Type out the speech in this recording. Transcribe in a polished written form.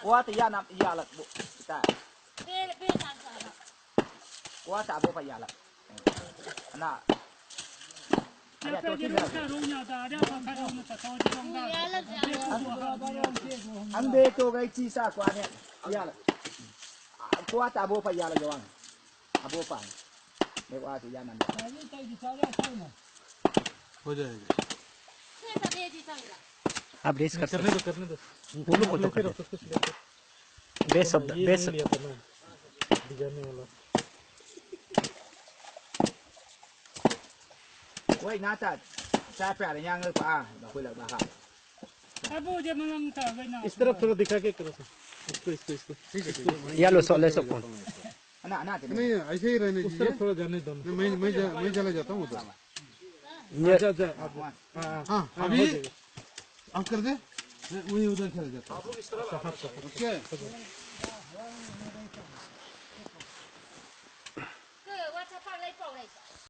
Quá thì gia nằm gia là bộ ta. Quá ta bộ phải gia là. Nà. Anh bê tô cái chi sa quá nè. Gia là. Quá ta bộ phải gia là doang. Bộ phải. Nếu quá thì gia nằm. हो जाएगा आप race कर करने दो बोलो को तो कर बेस शब्द बेस डिजाइन वाला Ôi nát ta. Sa phải là nhang pa, bà khui là bà hả. इस तरफ थोड़ा दिखा के करो इसको या लो सोले सो कौन Nà thì नहीं ऐसे ही रहने उस तरफ थोड़ा जाने दो मैं चला जाता हूँ उधर ये हाँ अभी आप कर दे वही उधर चला जाता हूँ ओके